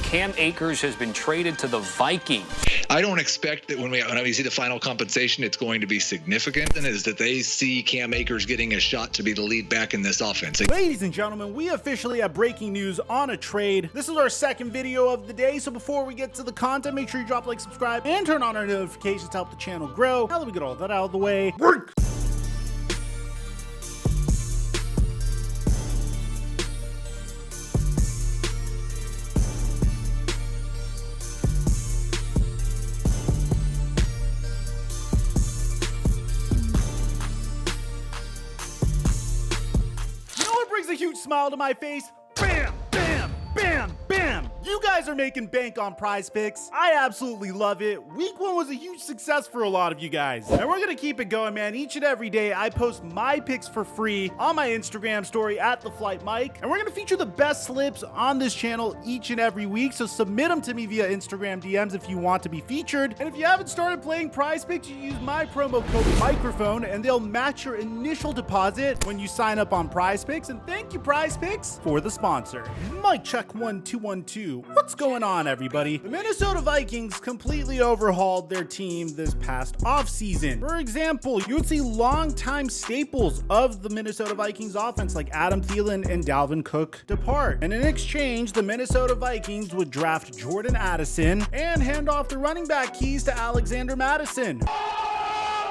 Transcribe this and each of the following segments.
Cam Akers has been traded to the Vikings. I don't expect that when we see the final compensation, it's going to be significant, and is that they see Cam Akers getting a shot to be the lead back in this offense. Ladies and gentlemen, we officially have breaking news on a trade. This is our second video of the day, so before we get to the content, make sure you drop a like, subscribe, and turn on our notifications to help the channel grow. Now that we get all that out of the way, work! A huge smile to my face. Bam, bam, bam, bam. You guys are making bank on PrizePicks. I absolutely love it. Week 1 was a huge success for a lot of you guys. And we're gonna keep it going, man. Each and every day, I post my picks for free on my Instagram story at The Flight Mike. And we're gonna feature the best slips on this channel each and every week. So submit them to me via Instagram DMs if you want to be featured. And if you haven't started playing PrizePicks, you use my promo code Mikerophone and they'll match your initial deposit when you sign up on PrizePicks. And thank you, PrizePicks, for the sponsor. Mike check 1 2 1 2. What's going on, everybody? The Minnesota Vikings completely overhauled their team this past offseason. For example, you would see longtime staples of the Minnesota Vikings offense like Adam Thielen and Dalvin Cook depart. And in exchange, the Minnesota Vikings would draft Jordan Addison and hand off the running back keys to Alexander Mattison.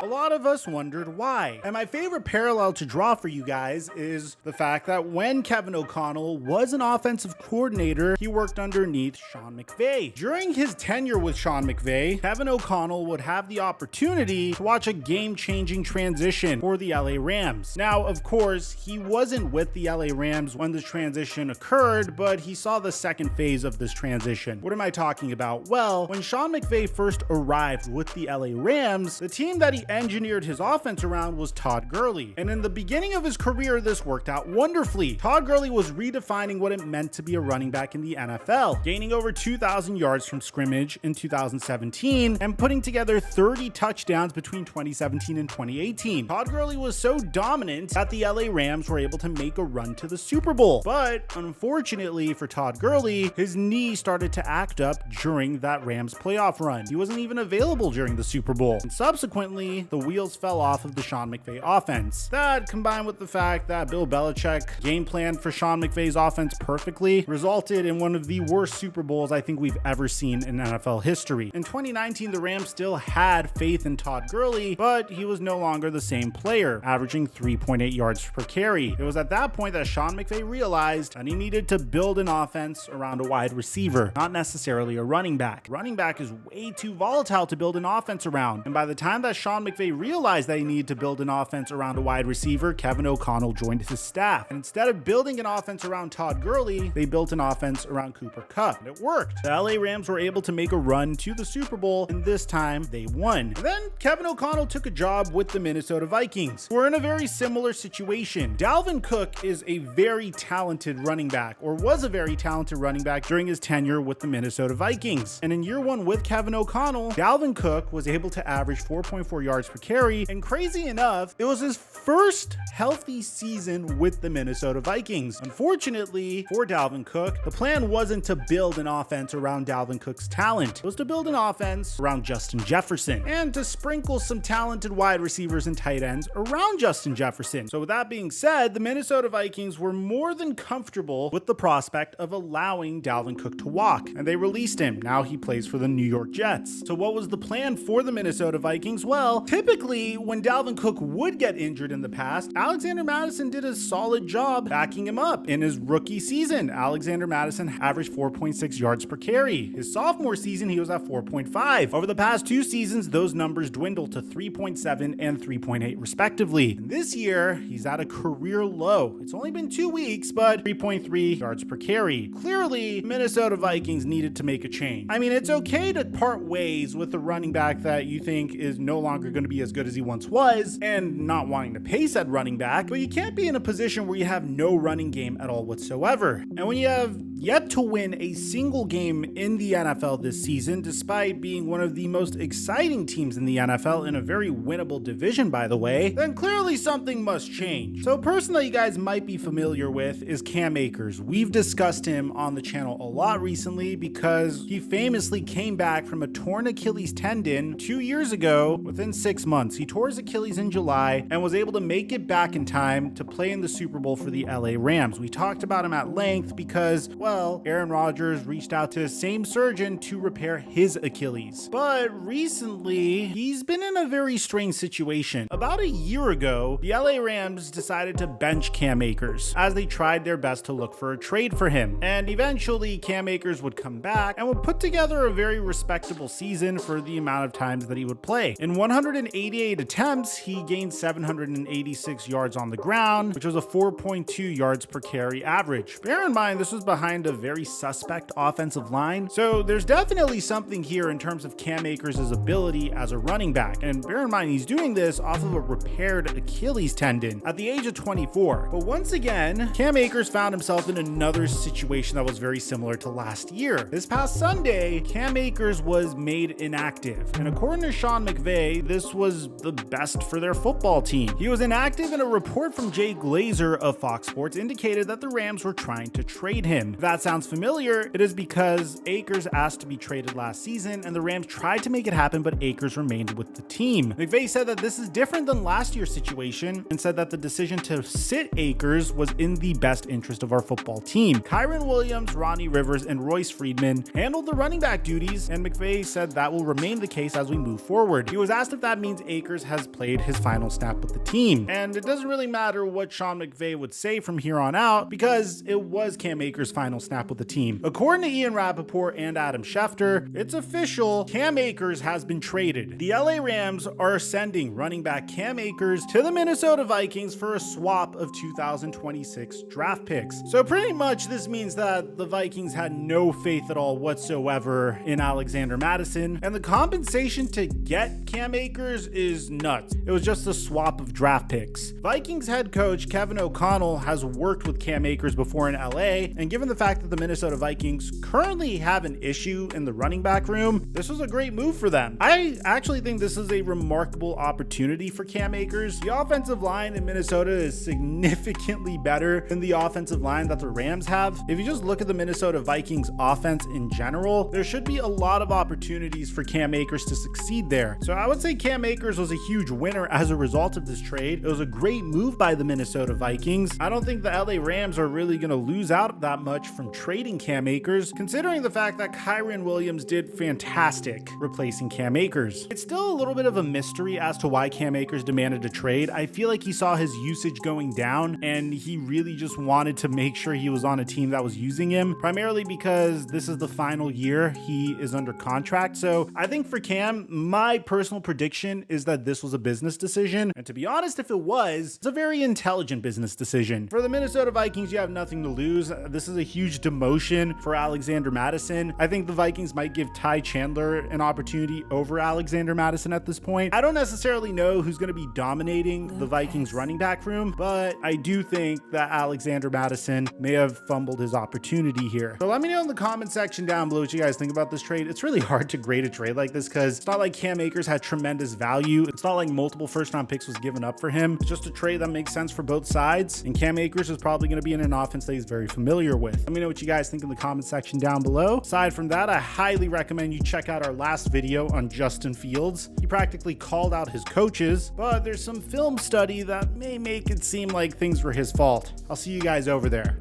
A lot of us wondered why. And my favorite parallel to draw for you guys is the fact that when Kevin O'Connell was an offensive coordinator, he worked underneath Sean McVay. During his tenure with Sean McVay, Kevin O'Connell would have the opportunity to watch a game-changing transition for the LA Rams. Now, of course, he wasn't with the LA Rams when the transition occurred, but he saw the second phase of this transition. What am I talking about? Well, when Sean McVay first arrived with the LA Rams, the team that he engineered his offense around was Todd Gurley. And in the beginning of his career, this worked out wonderfully. Todd Gurley was redefining what it meant to be a running back in the NFL, gaining over 2,000 yards from scrimmage in 2017 and putting together 30 touchdowns between 2017 and 2018. Todd Gurley was so dominant that the LA Rams were able to make a run to the Super Bowl. But unfortunately for Todd Gurley, his knee started to act up during that Rams playoff run. He wasn't even available during the Super Bowl. And subsequently, the wheels fell off of the Sean McVay offense. That, combined with the fact that Bill Belichick game planned for Sean McVay's offense perfectly, resulted in one of the worst Super Bowls I think we've ever seen in NFL history. In 2019, the Rams still had faith in Todd Gurley, but he was no longer the same player, averaging 3.8 yards per carry. It was at that point that Sean McVay realized that he needed to build an offense around a wide receiver, not necessarily a running back. Running back is way too volatile to build an offense around, and by the time that Sean McVay realized that he needed to build an offense around a wide receiver, Kevin O'Connell joined his staff. And instead of building an offense around Todd Gurley, they built an offense around Cooper Kupp. And it worked. The LA Rams were able to make a run to the Super Bowl, and this time they won. And then Kevin O'Connell took a job with the Minnesota Vikings. We're in a very similar situation. Dalvin Cook is a very talented running back, or was a very talented running back during his tenure with the Minnesota Vikings. And in year 1 with Kevin O'Connell, Dalvin Cook was able to average 4.4 yards per carry, and crazy enough, it was his first healthy season with the Minnesota Vikings. Unfortunately for Dalvin Cook, the plan wasn't to build an offense around Dalvin Cook's talent. It was to build an offense around Justin Jefferson and to sprinkle some talented wide receivers and tight ends around Justin Jefferson. So with that being said, the Minnesota Vikings were more than comfortable with the prospect of allowing Dalvin Cook to walk, and they released him. Now he plays for the New York Jets. So what was the plan for the Minnesota Vikings? Well, typically when Dalvin Cook would get injured in the past, Alexander Mattison did a solid job backing him up. In his rookie season, Alexander Mattison averaged 4.6 yards per carry. His sophomore season, he was at 4.5. Over the past 2 seasons, those numbers dwindled to 3.7 and 3.8 respectively. And this year, he's at a career low. It's only been 2 weeks, but 3.3 yards per carry. Clearly, Minnesota Vikings needed to make a change. I mean, it's okay to part ways with the running back that you think is no longer going to be as good as he once was and not wanting to pay said running back, but you can't be in a position where you have no running game at all whatsoever. And when you have yet to win a single game in the NFL this season, despite being one of the most exciting teams in the NFL in a very winnable division, by the way, then clearly something must change. So a person that you guys might be familiar with is Cam Akers. We've discussed him on the channel a lot recently because he famously came back from a torn Achilles tendon 2 years ago within 6 months. He tore his Achilles in July and was able to make it back in time to play in the Super Bowl for the LA Rams. We talked about him at length because, well, Aaron Rodgers reached out to his same surgeon to repair his Achilles. But recently, he's been in a very strange situation. About a year ago, the LA Rams decided to bench Cam Akers as they tried their best to look for a trade for him. And eventually, Cam Akers would come back and would put together a very respectable season for the amount of times that he would play. In 188 attempts, he gained 786 yards on the ground, which was a 4.2 yards per carry average. Bear in mind, this was behind a very suspect offensive line, so there's definitely something here in terms of Cam Akers' ability as a running back. And bear in mind, he's doing this off of a repaired Achilles tendon at the age of 24. But once again, Cam Akers found himself in another situation that was very similar to last year. This past Sunday, Cam Akers was made inactive, and according to Sean McVay, this was the best for their football team. He was inactive, and a report from Jay Glazer of Fox Sports indicated that the Rams were trying to trade him. If that sounds familiar, it is because Akers asked to be traded last season, and the Rams tried to make it happen, but Akers remained with the team. McVay said that this is different than last year's situation and said that the decision to sit Akers was in the best interest of our football team. Kyren Williams, Ronnie Rivers, and Royce Freeman handled the running back duties, and McVay said that will remain the case as we move forward. He was asked if that means Akers has played his final snap with the team, and it doesn't really matter what Sean McVay would say from here on out because it was Cam Akers' final snap with the team. According to Ian Rappaport and Adam Schefter, it's official, Cam Akers has been traded. The LA Rams are sending running back Cam Akers to the Minnesota Vikings for a swap of 2026 draft picks. So pretty much this means that the Vikings had no faith at all whatsoever in Alexander Mattison, and the compensation to get Cam Akers is nuts. It was just a swap of draft picks. Vikings head coach Kevin O'Connell has worked with Cam Akers before in LA, and given the fact that the Minnesota Vikings currently have an issue in the running back room, this was a great move for them. I actually think this is a remarkable opportunity for Cam Akers. The offensive line in Minnesota is significantly better than the offensive line that the Rams have. If you just look at the Minnesota Vikings offense in general, there should be a lot of opportunities for Cam Akers to succeed there. So I would say Cam Akers was a huge winner as a result of this trade. It was a great move by the Minnesota Vikings. I don't think the LA Rams are really going to lose out that much from trading Cam Akers, considering the fact that Kyren Williams did fantastic replacing Cam Akers. It's still a little bit of a mystery as to why Cam Akers demanded a trade. I feel like he saw his usage going down and he really just wanted to make sure he was on a team that was using him, primarily because this is the final year he is under contract. So I think for Cam, my personal prediction is that this was a business decision. And to be honest, if it was, it's a very intelligent business decision. For the Minnesota Vikings, you have nothing to lose. This is a huge demotion for Alexander Mattison. I think the Vikings might give Ty Chandler an opportunity over Alexander Mattison at this point. I don't necessarily know who's going to be dominating the Vikings running back room, but I do think that Alexander Mattison may have fumbled his opportunity here. So let me know in the comment section down below what you guys think about this trade. It's really hard to grade a trade like this because it's not like Cam Akers had tremendous value. It's not like multiple first-round picks was given up for him. It's just a trade that makes sense for both sides, and Cam Akers is probably going to be in an offense that he's very familiar with. Let me know what you guys think in the comment section down below. Aside from that, I highly recommend you check out our last video on Justin Fields. He practically called out his coaches, but there's some film study that may make it seem like things were his fault. I'll see you guys over there.